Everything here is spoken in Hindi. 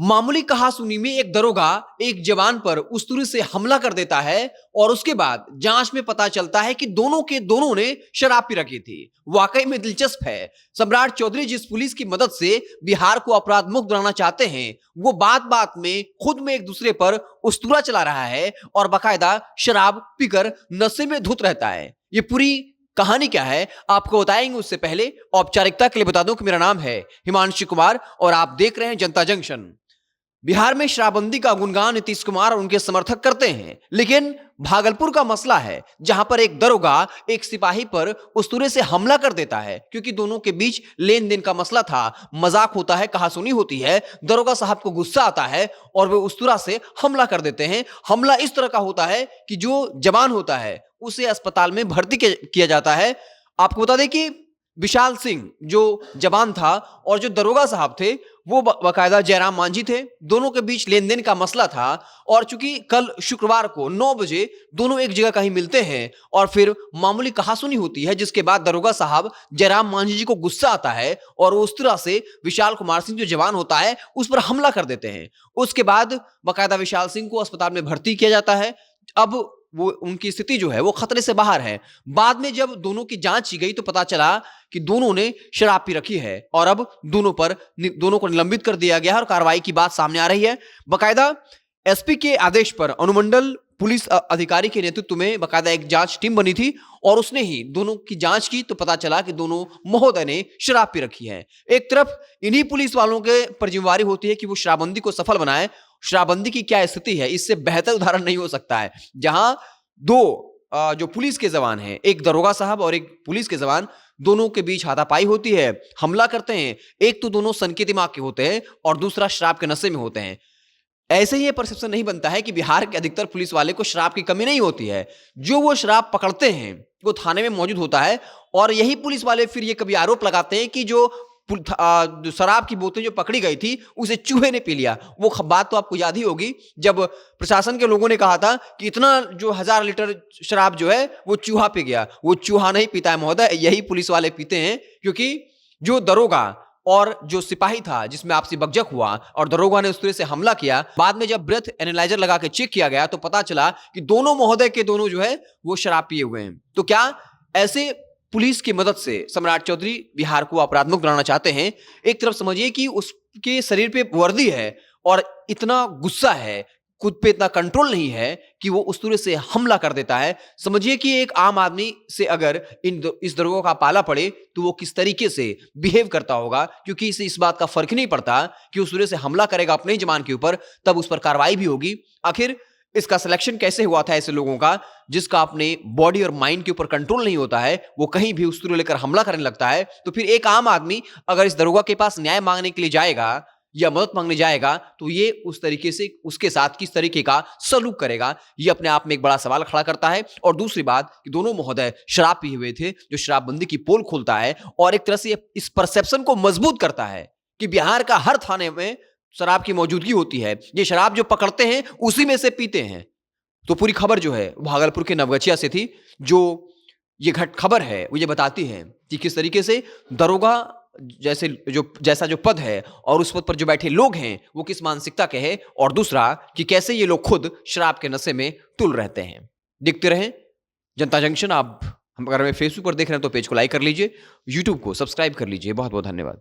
मामूली कहासुनी में एक दरोगा एक जवान पर उस्तूरी से हमला कर देता है और उसके बाद जांच में पता चलता है कि दोनों के दोनों ने शराब पी रखी थी। वाकई में दिलचस्प है। सम्राट चौधरी जिस पुलिस की मदद से बिहार को अपराध मुक्त बनाना चाहते हैं, वो बात बात में खुद में एक दूसरे पर उस्तूरा चला रहा है और बाकायदा शराब पीकर नशे में धुत रहता है। ये पूरी कहानी क्या है आपको बताएंगे, उससे पहले औपचारिकता के लिए बता दूं कि मेरा नाम है हिमांशु कुमार और आप देख रहे हैं जनता जंक्शन। बिहार में शराबबंदी का गुणगान नीतीश कुमार और उनके समर्थक करते हैं, लेकिन भागलपुर का मसला है जहां पर एक दरोगा एक सिपाही पर उस्तूरे से हमला कर देता है क्योंकि दोनों के बीच लेन देन का मसला था। मजाक होता है, कहासुनी होती है, दरोगा साहब को गुस्सा आता है और वे उस्तूरा से हमला कर देते हैं। हमला इस तरह का होता है कि जो जवान होता है उसे अस्पताल में भर्ती किया जाता है। आपको बता दें कि विशाल सिंह जो जवान था और जो दरोगा साहब थे वो बाकायदा जयराम मांझी थे। दोनों के बीच लेन देन का मसला था और चूंकि कल शुक्रवार को 9 बजे दोनों एक जगह कहीं मिलते हैं और फिर मामूली कहासुनी होती है, जिसके बाद दरोगा साहब जयराम मांझी जी को गुस्सा आता है और उस तरह से विशाल कुमार सिंह जो जवान होता है उस पर हमला कर देते हैं। उसके बाद बाकायदा विशाल सिंह को अस्पताल में भर्ती किया जाता है। अब वो उनकी स्थिति जो है वो खतरे से बाहर है। बाद में जब दोनों की जांच की गई तो पता चला कि दोनों ने शराब पी रखी है और अब दोनों को निलंबित कर दिया गया है और कार्रवाई की बात सामने आ रही है। बाकायदा एसपी के आदेश पर अनुमंडल पुलिस अधिकारी के नेतृत्व में बाकायदा एक जांच टीम बनी थी और उसने ही दोनों की जांच की तो पता चला कि दोनों महोदय ने शराब पी रखी है। एक तरफ इन्हीं पुलिस वालों के पर जिम्मेवारी होती है कि वो शराबबंदी को सफल बनाए। शराबबंदी की क्या स्थिति है, इससे बेहतर उदाहरण नहीं हो सकता है, जहां दो जो पुलिस के जवान हैं, एक दरोगा साहब और एक पुलिस के जवान, दोनों के बीच हाथापाई होती है, हमला करते हैं। एक तो दोनों सन के दिमाग के होते हैं और दूसरा शराब के नशे में होते हैं। ऐसे ही ये परसेप्शन नहीं बनता है कि बिहार के अधिकतर पुलिस वाले को शराब की कमी नहीं होती है। जो वो शराब पकड़ते हैं वो थाने में मौजूद होता है और यही पुलिस वाले फिर ये कभी आरोप लगाते हैं कि जो शराब की बोतल जो पकड़ी गई थी उसे चूहे ने पी लिया। वो बात तो आपको याद ही होगी जब प्रशासन के लोगों ने कहा था कि इतना जो 1000 लीटर शराब जो है वो चूहा पी गया। वो चूहा नहीं पीता है महोदय, यही पुलिस वाले पीते हैं, क्योंकि जो दरोगा और जो सिपाही था जिसमें आपसी बकझक हुआ और दरोगा ने उस तरह से हमला किया, बाद में जब ब्रेथ एनालाइजर लगा के चेक किया गया तो पता चला कि दोनों महोदय के दोनों जो है वो शराब पिए हुए हैं। तो क्या ऐसे पुलिस की मदद से सम्राट चौधरी बिहार को अपराध मुक्त बनाना चाहते हैं? एक तरफ समझिए कि उसके शरीर पे वर्दी है और इतना गुस्सा है, खुद पे इतना कंट्रोल नहीं है कि वो उस तरह से हमला कर देता है। समझिए कि एक आम आदमी से अगर इस दरोगा का पाला पड़े तो वो किस तरीके से बिहेव करता होगा, क्योंकि इसे इस बात का फर्क नहीं पड़ता कि उस तरह से हमला करेगा अपने ही जवान के ऊपर, तब उस पर कार्रवाई भी होगी। आखिर इसका सिलेक्शन कैसे हुआ था ऐसे लोगों का जिसका अपने बॉडी और माइंड के ऊपर कंट्रोल नहीं होता है, वो कहीं भी उस तरह लेकर हमला करने लगता है। तो फिर एक आम आदमी अगर इस दरोगा के पास न्याय मांगने के लिए जाएगा या मदद मांगने जाएगा तो ये उस तरीके से उसके साथ किस तरीके का सलूक करेगा, ये अपने आप में एक बड़ा सवाल खड़ा करता है। और दूसरी बात कि दोनों महोदय शराब पिए हुए थे, जो शराबबंदी की पोल खोलता है और एक तरह से इस परसेप्शन को मजबूत करता है कि बिहार का हर थाने में शराब की मौजूदगी होती है। ये शराब जो पकड़ते हैं उसी में से पीते हैं। तो पूरी खबर जो है भागलपुर के नवगछिया से थी। जो ये खबर है वो ये बताती है कि किस तरीके से दरोगा जैसा जो पद है और उस पद पर जो बैठे लोग हैं वो किस मानसिकता के हैं, और दूसरा कि कैसे ये लोग खुद शराब के नशे में तुल रहते हैं। देखते रहें जनता जंक्शन। आप हम अगर हमें फेसबुक पर देख रहे हैं तो पेज को लाइक कर लीजिए, यूट्यूब को सब्सक्राइब कर लीजिए। बहुत बहुत धन्यवाद।